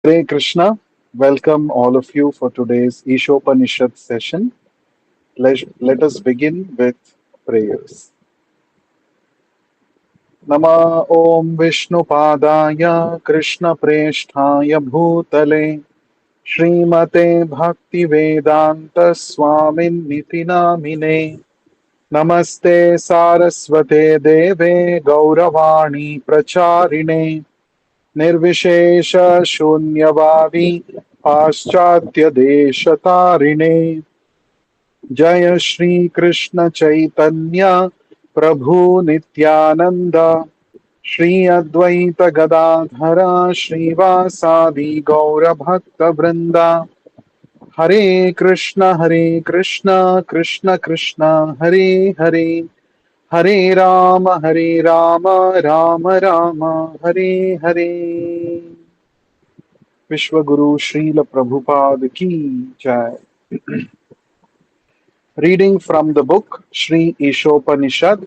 Hare Krishna. Welcome all of you for today's Ishopanishad session. Let us begin with prayers. Nama Om Vishnu Padaya Krishna Presthaya Bhutale Srimate Bhakti Vedanta Swamin Niti Namine Namaste Saraswate Deve Gauravani Pracharine निर्विशेष शून्यवादी पाश्चात्य देश तारिणे जय श्री कृष्ण चैतन्य प्रभु नित्यानंद श्री अद्वैत गदाधरा श्रीवासादि गौर भक्त वृंदा हरे कृष्ण कृष्ण कृष्ण हरे हरे हरे राम राम राम हरे हरे विश्व गुरु श्रील प्रभुपाद की जय. Reading from the book Sri Ishopanishad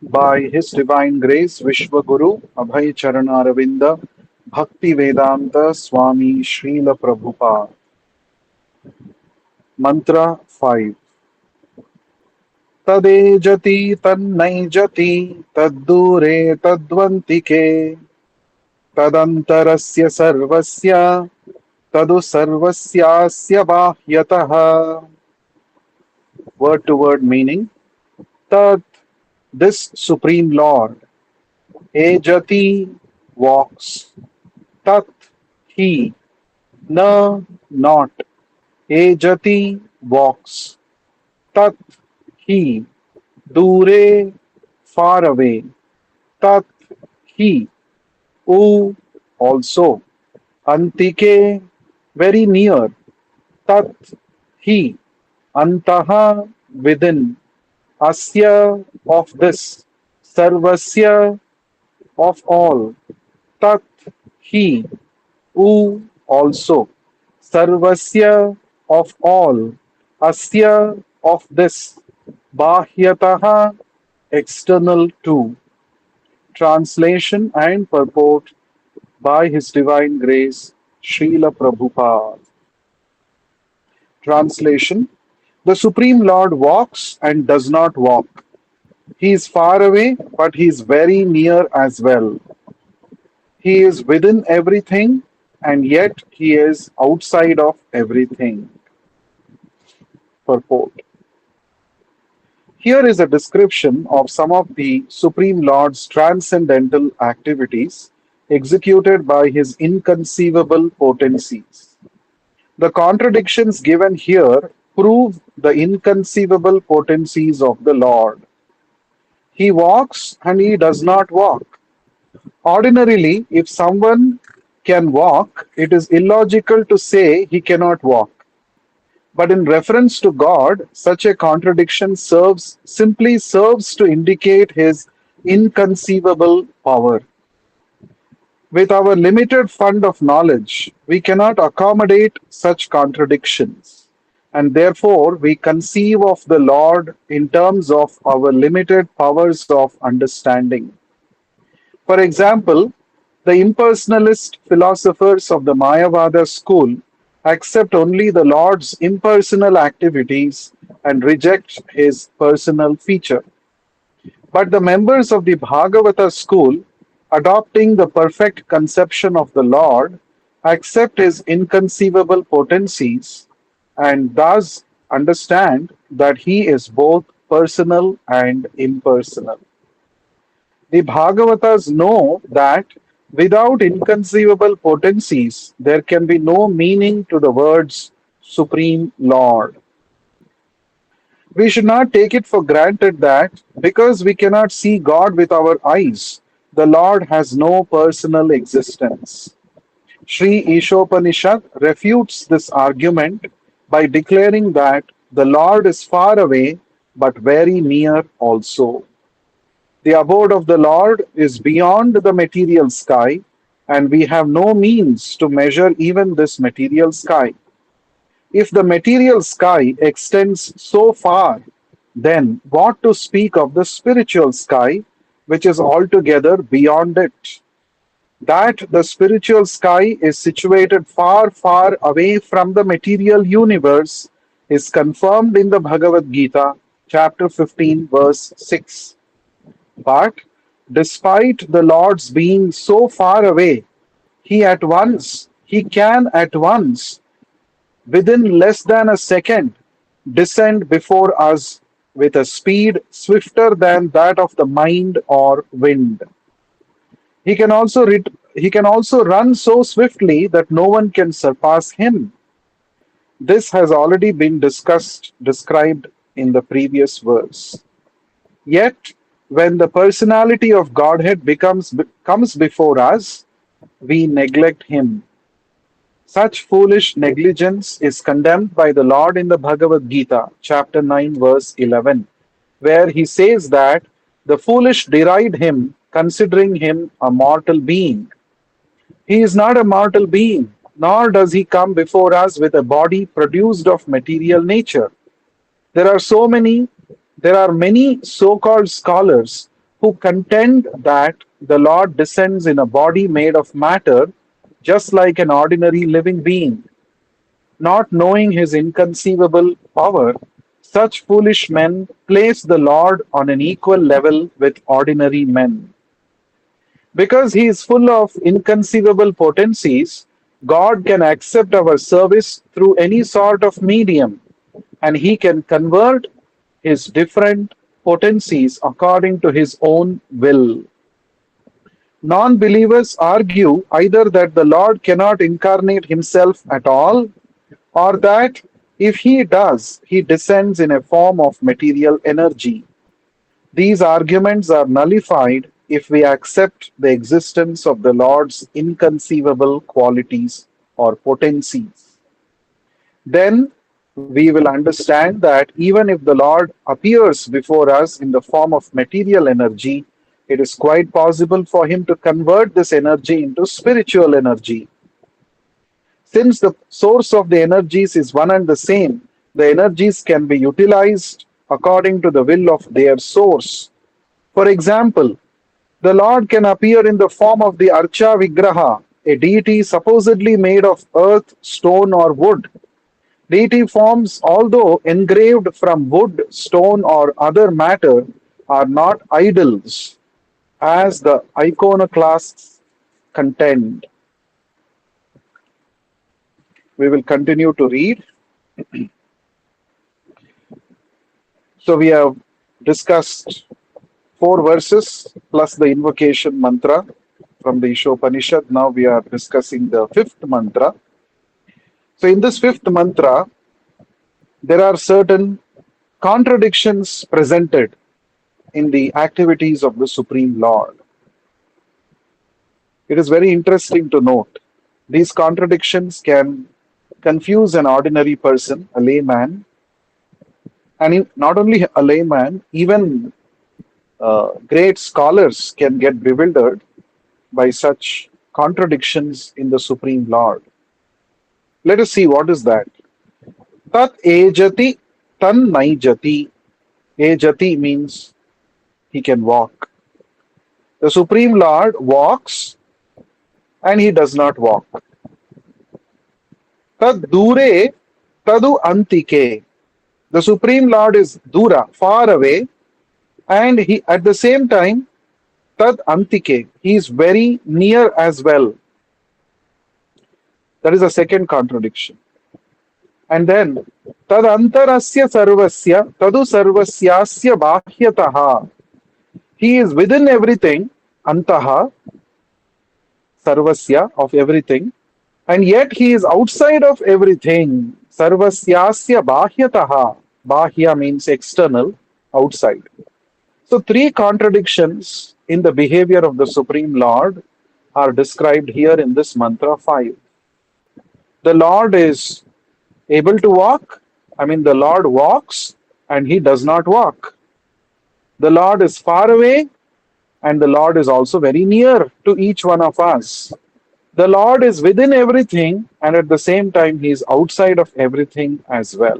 by His Divine Grace Vishwaguru Abhay Charanaravinda Bhakti Vedanta Swami Srila Prabhupada. Mantra 5. Tadejati tannai taddure tadvantike तदंतरस्य सर्वस्य तदु सर्वस्यास्य बाह्यतः. Word to word meaning. Tat, this supreme lord. Ejati, walks. Tat, he. Na, not. Ejati, walks. Tat, he. Dure, far away. Tat, he. U, also. Antike, very near. Tat, he. Antaha, within. Asya, of this. Sarvasya, of all. Tat, he. U, also. Sarvasya, of all. Asya, of this. Bahyataha, external to. Translation and purport by His Divine Grace, Srila Prabhupada. Translation. The Supreme Lord walks and does not walk. He is far away, but he is very near as well. He is within everything, and yet he is outside of everything. Purport. Here is a description of some of the Supreme Lord's transcendental activities executed by his inconceivable potencies. The contradictions given here prove the inconceivable potencies of the Lord. He walks and he does not walk. Ordinarily, if someone can walk, it is illogical to say he cannot walk. But in reference to God, such a contradiction simply serves to indicate his inconceivable power. With our limited fund of knowledge, we cannot accommodate such contradictions, and therefore we conceive of the Lord in terms of our limited powers of understanding. For example, the impersonalist philosophers of the Mayavada school accept only the Lord's impersonal activities and reject his personal feature. But the members of the Bhagavata school, adopting the perfect conception of the Lord, accept his inconceivable potencies and thus understand that he is both personal and impersonal. The Bhagavatas know that without inconceivable potencies, there can be no meaning to the words Supreme Lord. We should not take it for granted that because we cannot see God with our eyes, the Lord has no personal existence. Sri Ishopanishad refutes this argument by declaring that the Lord is far away but very near also. The abode of the Lord is beyond the material sky, and we have no means to measure even this material sky. If the material sky extends so far, then what to speak of the spiritual sky, which is altogether beyond it? That the spiritual sky is situated far, far away from the material universe is confirmed in the Bhagavad Gita, chapter 15, verse 6. But despite the Lord's being so far away, he can at once, within less than a second, descend before us with a speed swifter than that of the mind or wind. He can also run so swiftly that no one can surpass him. This has already been described in the previous verse. Yet, when the personality of Godhead comes before us, we neglect him. Such foolish negligence is condemned by the Lord in the Bhagavad Gita, chapter 9, verse 11, where he says that the foolish deride him, considering him a mortal being. He is not a mortal being, nor does he come before us with a body produced of material nature. There are so many, there are many so-called scholars who contend that the Lord descends in a body made of matter, just like an ordinary living being. Not knowing his inconceivable power, such foolish men place the Lord on an equal level with ordinary men. Because he is full of inconceivable potencies, God can accept our service through any sort of medium, and he can convert his different potencies according to his own will. Non believers argue either that the Lord cannot incarnate himself at all, or that if he does, he descends in a form of material energy. These arguments are nullified if we accept the existence of the Lord's inconceivable qualities or potencies. Then we will understand that even if the Lord appears before us in the form of material energy, it is quite possible for him to convert this energy into spiritual energy. Since the source of the energies is one and the same, the energies can be utilized according to the will of their source. For example, the Lord can appear in the form of the Archa Vigraha, a deity supposedly made of earth, stone, or wood. Deity forms, although engraved from wood, stone, or other matter, are not idols, as the iconoclasts contend. We will continue to read. So we have discussed four verses plus the invocation mantra from the Ishopanishad. Now we are discussing the fifth mantra. So in this fifth mantra, there are certain contradictions presented in the activities of the Supreme Lord. It is very interesting to note. These contradictions can confuse an ordinary person, a layman, and not only a layman, even great scholars can get bewildered by such contradictions in the Supreme Lord. Let us see what is that. Tat ejati tan naijati. Ejati means he can walk. The Supreme Lord walks and he does not walk. Tad dure tadu antike. The Supreme Lord is dura, far away, and he at the same time, tad antike, he is very near as well. That is a second contradiction. And then, tad antarasya sarvasya, tadu sarvasyasya bahyataha. He is within everything, antaha, sarvasya, of everything, and yet he is outside of everything. Sarvasyasya bahyataha. Bahya means external, outside. So three contradictions in the behavior of the Supreme Lord are described here in this mantra 5. The Lord is able to walk. The Lord walks and he does not walk. The Lord is far away and the Lord is also very near to each one of us. The Lord is within everything and at the same time he is outside of everything as well.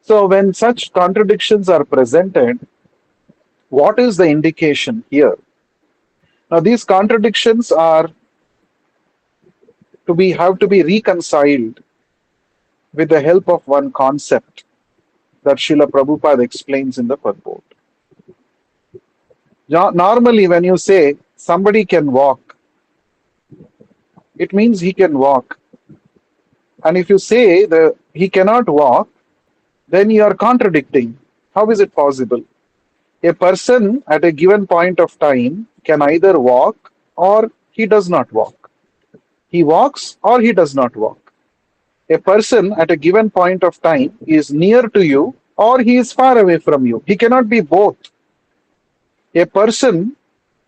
So when such contradictions are presented, what is the indication here? Now, these contradictions are to be have to be reconciled with the help of one concept that Srila Prabhupada explains in the purport. Normally, when you say somebody can walk, it means he can walk. And if you say that he cannot walk, then you are contradicting. How is it possible? A person at a given point of time can either walk or he does not walk. He walks or he does not walk. A person at a given point of time is near to you or he is far away from you. He cannot be both. A person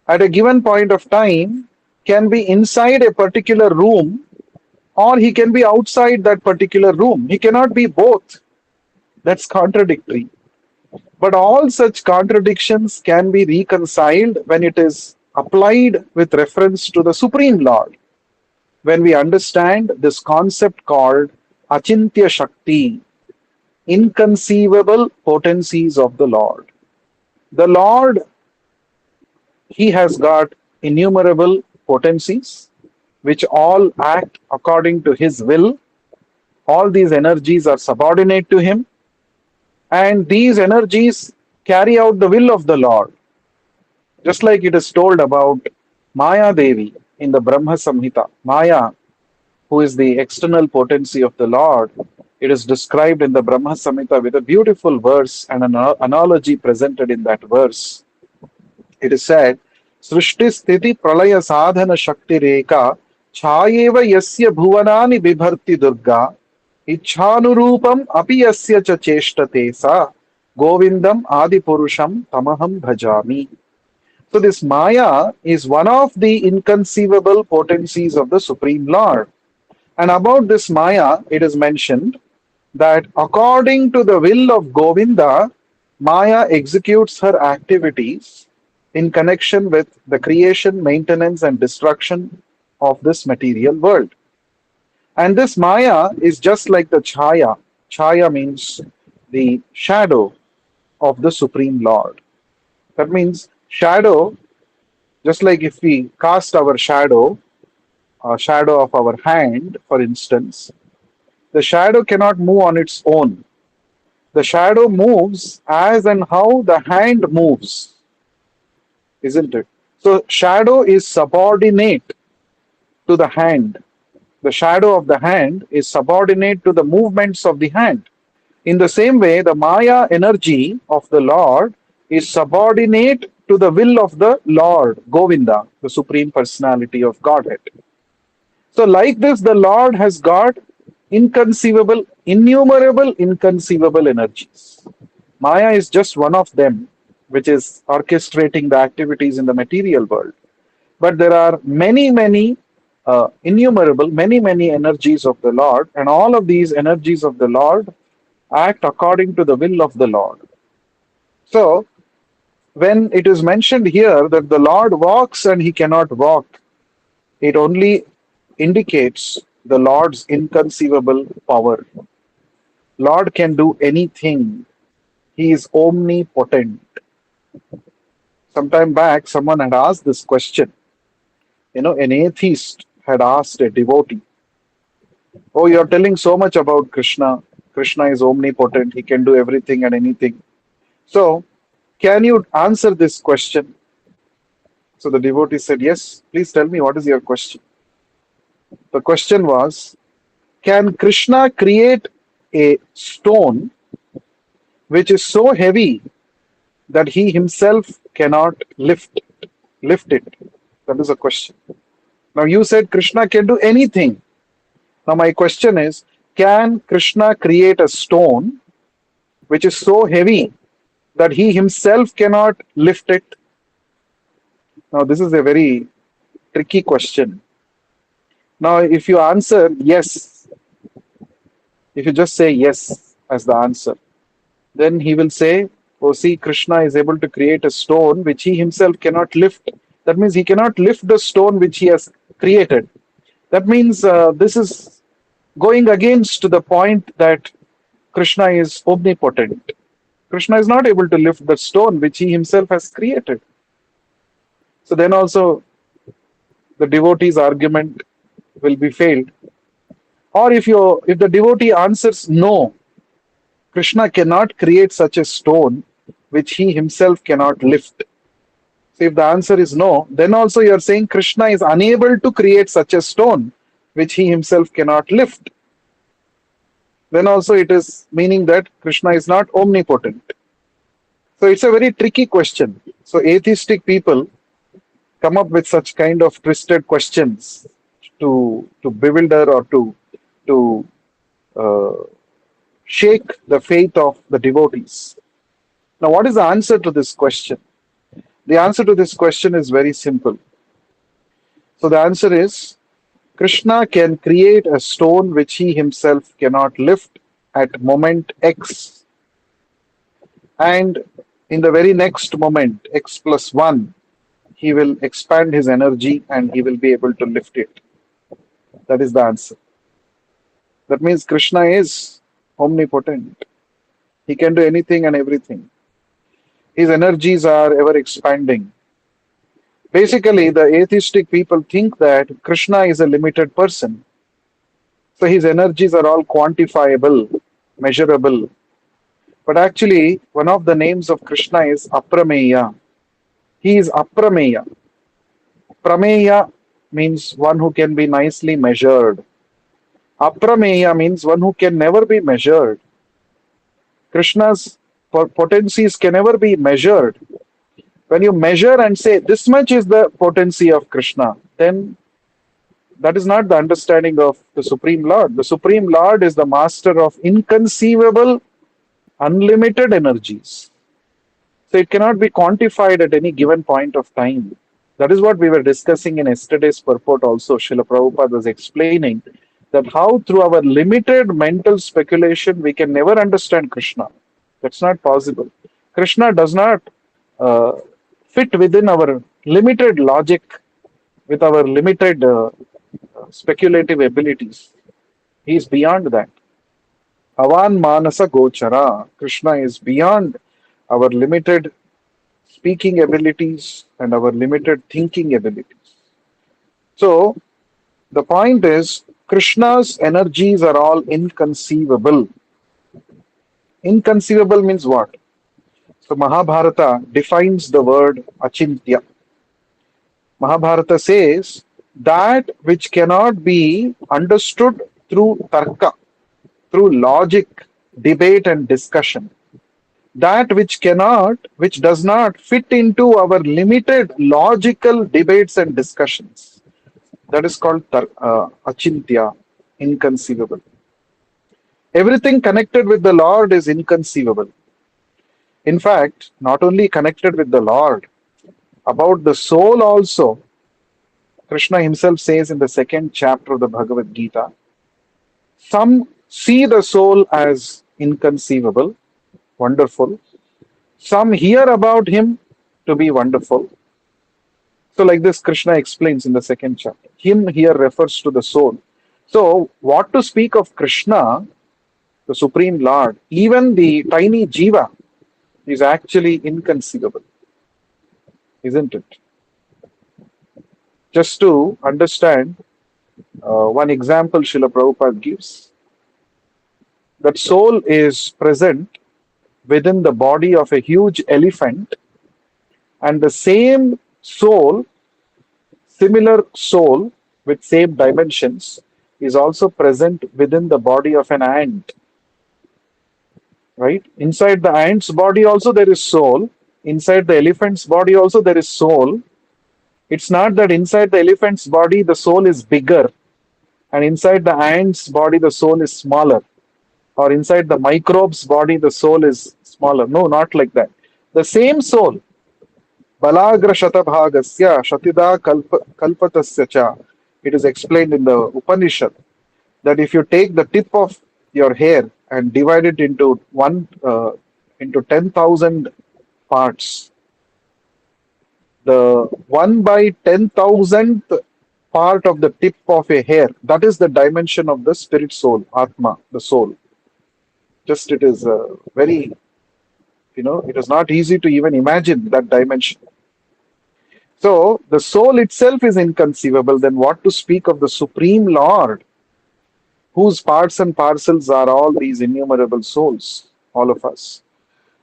at a given point of time can be inside a particular room or he can be outside that particular room. He cannot be both. That's contradictory. But all such contradictions can be reconciled when it is applied with reference to the Supreme Lord. When we understand this concept called Achintya Shakti, inconceivable potencies of the Lord. The Lord, He has got innumerable potencies which all act according to His will. All these energies are subordinate to Him, and these energies carry out the will of the Lord. Just like it is told about Maya Devi in the Brahma Samhita. Maya, who is the external potency of the Lord, it is described in the Brahma Samhita with a beautiful verse and an analogy presented in that verse. It is said, Srishti Sthiti Pralaya Sadhana Shakti Reka Chayeva Yasya Bhuvanani Bibharti Durga Ichhanurupam Api Yasya Cha Cheshtate Sa Govindam Adi Purusham Tamaham Bhajami. So this Maya is one of the inconceivable potencies of the Supreme Lord. And about this Maya, it is mentioned that according to the will of Govinda, Maya executes her activities in connection with the creation, maintenance, and destruction of this material world. And this Maya is just like the Chaya. Chaya means the shadow of the Supreme Lord. That means shadow, just like if we cast our shadow, a shadow of our hand, for instance, the shadow cannot move on its own. The shadow moves as and how the hand moves, isn't it? So, shadow is subordinate to the hand. The shadow of the hand is subordinate to the movements of the hand. In the same way, the Maya energy of the Lord is subordinate to the will of the Lord, Govinda, the Supreme Personality of Godhead. So, like this, the Lord has got inconceivable, innumerable inconceivable energies. Maya is just one of them, which is orchestrating the activities in the material world. But there are many, innumerable, many energies of the Lord, and all of these energies of the Lord act according to the will of the Lord. So, when it is mentioned here that the Lord walks and he cannot walk, it only indicates the Lord's inconceivable power. Lord can do anything. He is omnipotent. Sometime back, someone had asked this question. An atheist had asked a devotee, "Oh, you're telling so much about Krishna. Krishna is omnipotent. He can do everything and anything. So, can you answer this question?" So the devotee said, "Yes, please tell me what is your question." The question was, can Krishna create a stone which is so heavy that he himself cannot lift it? That is a question. Now you said Krishna can do anything. Now my question is, can Krishna create a stone which is so heavy that he himself cannot lift it? Now this is a very tricky question. Now if you answer yes, if you just say yes as the answer, then he will say, "Oh, see, Krishna is able to create a stone which he himself cannot lift." That means he cannot lift the stone which he has created. That means this is going against the point that Krishna is omnipotent. Krishna is not able to lift the stone which he himself has created. So then also the devotee's argument will be failed. Or if the devotee answers no, Krishna cannot create such a stone which he himself cannot lift. So if the answer is no, then also you are saying Krishna is unable to create such a stone which he himself cannot lift. Then also it is meaning that Krishna is not omnipotent. So it's a very tricky question. So atheistic people come up with such kind of twisted questions to bewilder or to uh, shake the faith of the devotees. Now, what is the answer to this question? The answer to this question is very simple. So the answer is Krishna can create a stone which he himself cannot lift at moment X, and in the very next moment, X plus 1, he will expand his energy and he will be able to lift it. That is the answer. That means Krishna is omnipotent. He can do anything and everything. His energies are ever expanding. Basically, the atheistic people think that Krishna is a limited person. So his energies are all quantifiable, measurable. But actually, one of the names of Krishna is Aprameya. He is Aprameya. Prameya means one who can be nicely measured. Aprameya means one who can never be measured. Krishna's potencies can never be measured. When you measure and say this much is the potency of Krishna, then that is not the understanding of the Supreme Lord. The Supreme Lord is the master of inconceivable, unlimited energies. So it cannot be quantified at any given point of time. That is what we were discussing in yesterday's purport also. Srila Prabhupada was explaining that how through our limited mental speculation we can never understand Krishna. That's not possible. Krishna does not uh, fit within our limited logic with our limited speculative abilities. He is beyond that. Avan Manasa Gochara. Krishna is beyond our limited speaking abilities and our limited thinking abilities. So, the point is, Krishna's energies are all inconceivable. Inconceivable means what? So, Mahabharata defines the word achintya. Mahabharata says that which cannot be understood through tarka, through logic, debate, and discussion. That which does not fit into our limited logical debates and discussions. That is called achintya, inconceivable. Everything connected with the Lord is inconceivable. In fact, not only connected with the Lord, about the soul also, Krishna himself says in the second chapter of the Bhagavad Gita, some see the soul as inconceivable, wonderful. Some hear about him to be wonderful. So, like this, Krishna explains in the second chapter. Him here refers to the soul. So, what to speak of Krishna, the Supreme Lord, even the tiny jiva is actually inconceivable, isn't it? Just to understand, one example Srila Prabhupada gives, that soul is present within the body of a huge elephant, and the same soul, similar soul with same dimensions, is also present within the body of an ant. Right? Inside the ant's body also there is soul. Inside the elephant's body also there is soul. It's not that inside the elephant's body the soul is bigger and inside the ant's body the soul is smaller, or inside the microbe's body the soul is smaller. No, not like that. The same soul, balagra shatabhagasya shatida kalpatasya cha, it is explained in the Upanishad that if you take the tip of your hair and divide it into into 10,000 parts, the 1 by 10,000th part of the tip of a hair, that is the dimension of the spirit soul, Atma, the soul. Just it is very, it is not easy to even imagine that dimension. So the soul itself is inconceivable. Then what to speak of the Supreme Lord, whose parts and parcels are all these innumerable souls, all of us?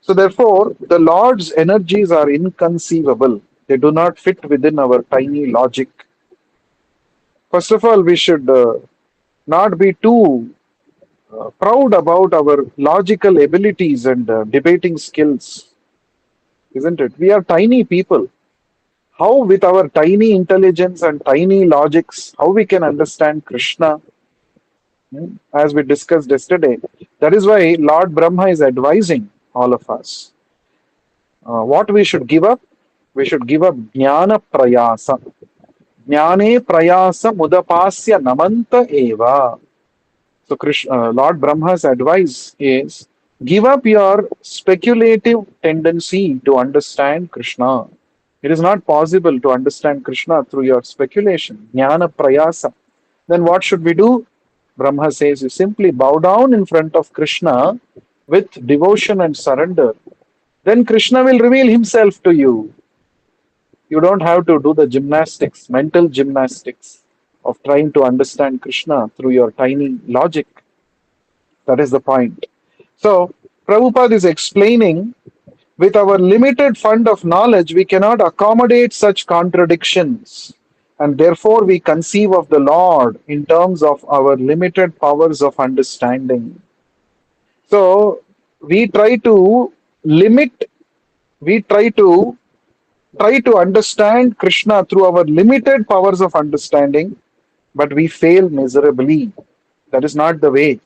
So therefore, the Lord's energies are inconceivable. They do not fit within our tiny logic. First of all, we should not be too proud about our logical abilities and debating skills, isn't it? We are tiny people. How, with our tiny intelligence and tiny logics, how we can understand Krishna, as we discussed yesterday? That is why Lord Brahma is advising all of us. What we should give up? We should give up jnana prayasa. Jnane prayasa mudapasya namanta eva. So Lord Brahma's advice is give up your speculative tendency to understand Krishna. It is not possible to understand Krishna through your speculation. Jnana prayasa. Then what should we do? Brahma says you simply bow down in front of Krishna with devotion and surrender. Then Krishna will reveal himself to you. You don't have to do the gymnastics, mental gymnastics of trying to understand Krishna through your tiny logic. That is the point. So, Prabhupada is explaining with our limited fund of knowledge, we cannot accommodate such contradictions. And therefore, we conceive of the Lord in terms of our limited powers of understanding. So, we try to limit, we try to understand Krishna through our limited powers of understanding, but we fail miserably. That is not the way.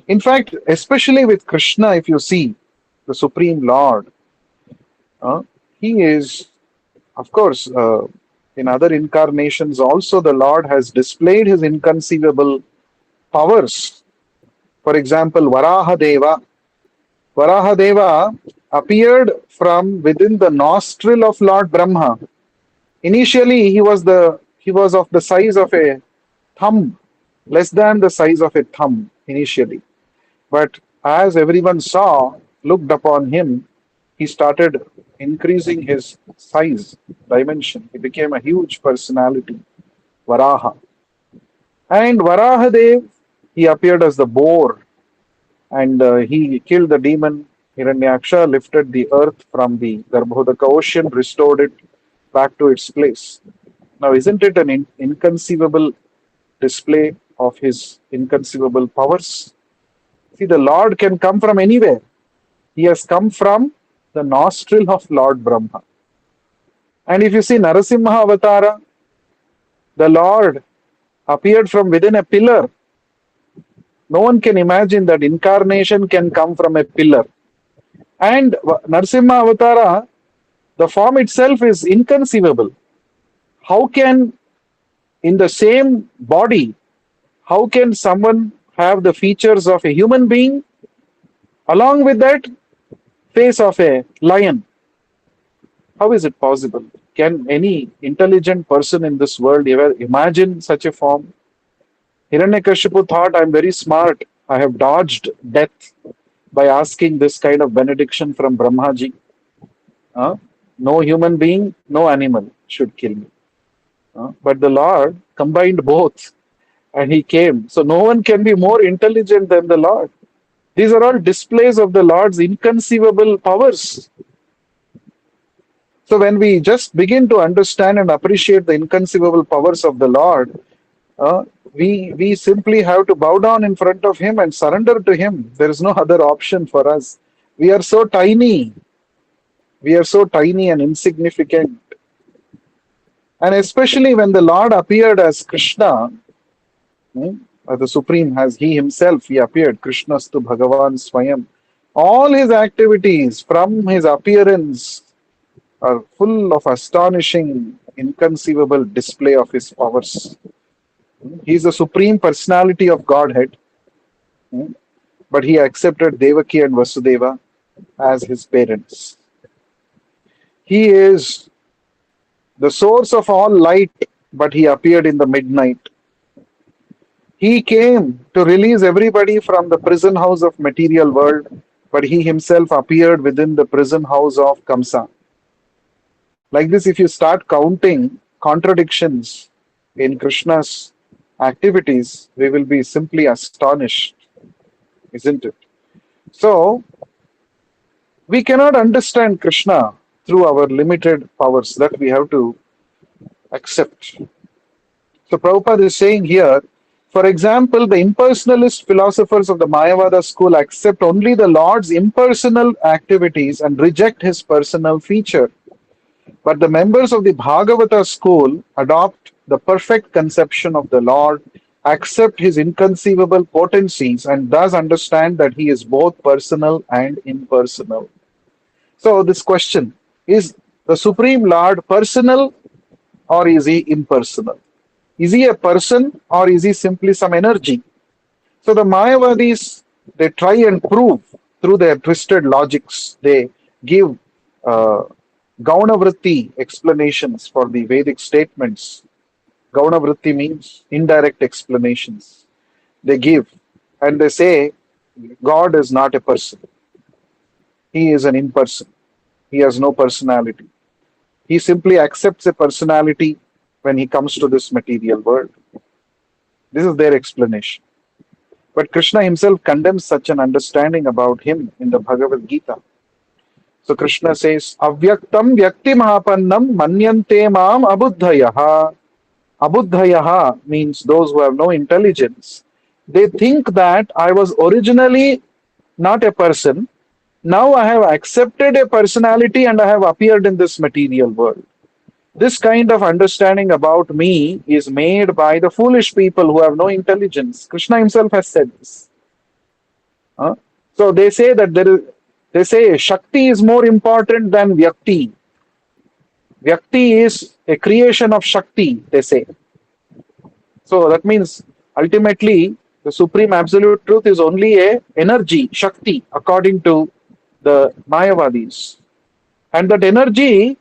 In fact, especially with Krishna, if you see the Supreme Lord, uh, he is, of course, in other incarnations also, the Lord has displayed his inconceivable powers. For example, Varahadeva. Varahadeva appeared from within the nostril of Lord Brahma. Initially, he was of the size of a thumb, less than the size of a thumb initially. But as everyone saw, looked upon him, he started increasing his size, dimension. He became a huge personality, Varaha. And Varahadev, he appeared as the boar and he killed the demon. Hiranyaksha lifted the earth from the Garbhodaka ocean, restored it back to its place. Now, isn't it an inconceivable display of his inconceivable powers? See, the Lord can come from anywhere. He has come from the nostril of Lord Brahma. And if you see Narasimha Avatara, the Lord appeared from within a pillar. No one can imagine that incarnation can come from a pillar. And Narasimha Avatara, the form itself is inconceivable. How can, in the same body, how can someone have the features of a human being along with that face of a lion? How is it possible? Can any intelligent person in this world ever imagine such a form? Hiranyakashipu thought, I'm very smart. I have dodged death by asking this kind of benediction from Brahmaji. No human being, no animal should kill me. But the Lord combined both and he came. So no one can be more intelligent than the Lord. These are all displays of the Lord's inconceivable powers. So when we just begin to understand and appreciate the inconceivable powers of the Lord, we simply have to bow down in front of him and surrender to him. There is no other option for us. We are so tiny. We are so tiny and insignificant. And especially when the Lord appeared as Krishna, the Supreme, as he himself, he appeared, Krishnastu Bhagavan Swayam. All his activities from his appearance are full of astonishing, inconceivable display of his powers. He is the Supreme Personality of Godhead, but he accepted Devaki and Vasudeva as his parents. He is the source of all light, but he appeared in the midnight. He came to release everybody from the prison house of material world, but he himself appeared within the prison house of Kamsa. Like this, if you start counting contradictions in Krishna's activities, we will be simply astonished, isn't it? So, we cannot understand Krishna through our limited powers, that we have to accept. So Prabhupada is saying here, for example, the impersonalist philosophers of the Mayavada school accept only the Lord's impersonal activities and reject his personal feature. But the members of the Bhagavata school adopt the perfect conception of the Lord, accept his inconceivable potencies, and thus understand that he is both personal and impersonal. So, this question, is the Supreme Lord personal or is he impersonal? Is he a person or is he simply some energy? So the Mayavadis, they try and prove through their twisted logics. They give uh, Gaunavritti explanations for the Vedic statements. Gaunavritti means indirect explanations. They give and they say God is not a person. He is an imperson. He has no personality. He simply accepts a personality when he comes to this material world. This is their explanation. But Krishna himself condemns such an understanding about him in the Bhagavad Gita. So Krishna says, Avyaktam Vyakti Mahapannam Manyante Mam Abuddhayaha. Abuddhayaha means those who have no intelligence. They think that I was originally not a person. Now I have accepted a personality and I have appeared in this material world. This kind of understanding about me is made by the foolish people who have no intelligence. Krishna himself has said this. Huh? So they say that they say Shakti is more important than Vyakti. Vyakti is a creation of Shakti, they say. So that means ultimately the supreme absolute truth is only a energy, Shakti, according to the Mayavadis. And that energy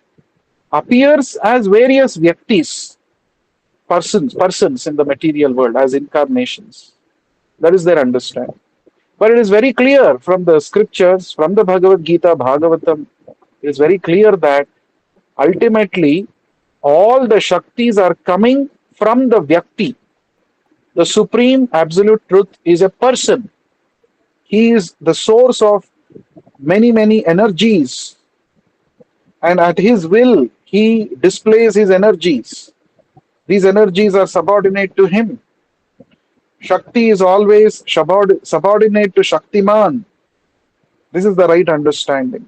appears as various Vyaktis, persons in the material world as incarnations. That is their understanding. But it is very clear from the scriptures, from the Bhagavad Gita, Bhagavatam, it is very clear that ultimately all the Shaktis are coming from the Vyakti. The supreme absolute truth is a person. He is the source of many energies. And at his will, he displays his energies. These energies are subordinate to him. Shakti is always subordinate to Shaktiman. This is the right understanding.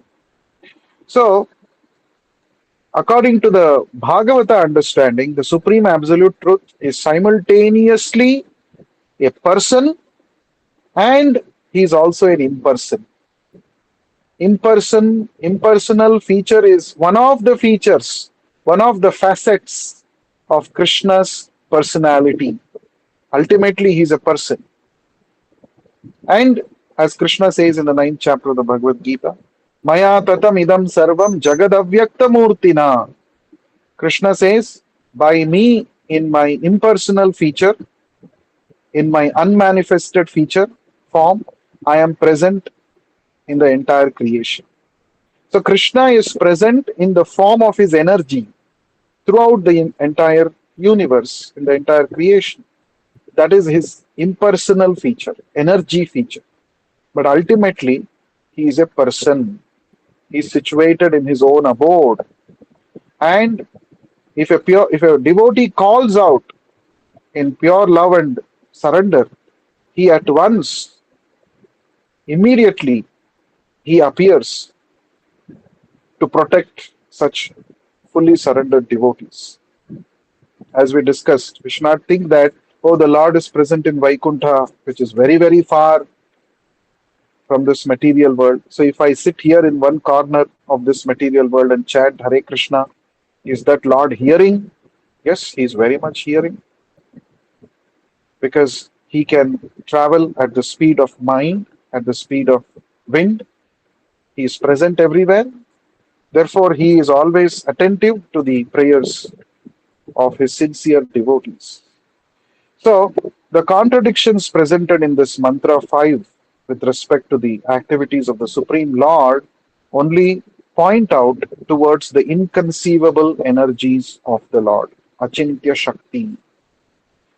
So, according to the Bhagavata understanding, the Supreme Absolute Truth is simultaneously a person and he is also an imperson. Impersonal feature is one of the features, one of the facets of Krishna's personality. Ultimately, he is a person. And as Krishna says in the 9th chapter of the Bhagavad Gita, Maya tatam idam sarvam jagadavyakta murtina. Krishna says, by me in my impersonal feature, in my unmanifested feature form, I am present in the entire creation. So Krishna is present in the form of his energy throughout the entire universe, in the entire creation. That is his impersonal feature, energy feature. But ultimately, he is a person. He is situated in his own abode. And if a devotee calls out in pure love and surrender, he at once, immediately, he appears to protect such fully surrendered devotees. As we discussed, we should not think that, oh, the Lord is present in Vaikuntha, which is very far from this material world. So if I sit here in one corner of this material world and chant Hare Krishna, is that Lord hearing? Yes, he is very much hearing. Because he can travel at the speed of mind, at the speed of wind. He is present everywhere. Therefore, he is always attentive to the prayers of his sincere devotees. So, the contradictions presented in this mantra 5 with respect to the activities of the Supreme Lord only point out towards the inconceivable energies of the Lord, Achintya Shakti.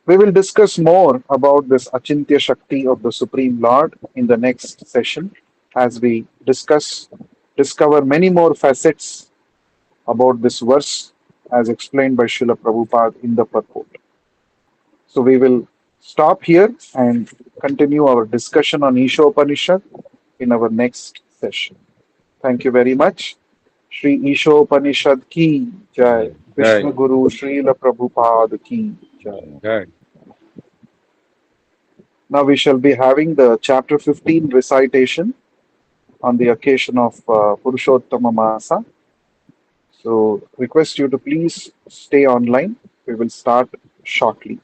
We will discuss more about this Achintya Shakti of the Supreme Lord in the next session as we discover many more facets about this verse as explained by Srila Prabhupada in the purport. So we will stop here and continue our discussion on Ishopanishad in our next session. Thank you very much. Shri Ishopanishad ki jai. Jai. Vishnu Guru Srila Prabhupada ki jai. Jai. Now we shall be having the chapter 15 recitation on the occasion of Purushottama Masa. So request you to please stay online. We will start shortly.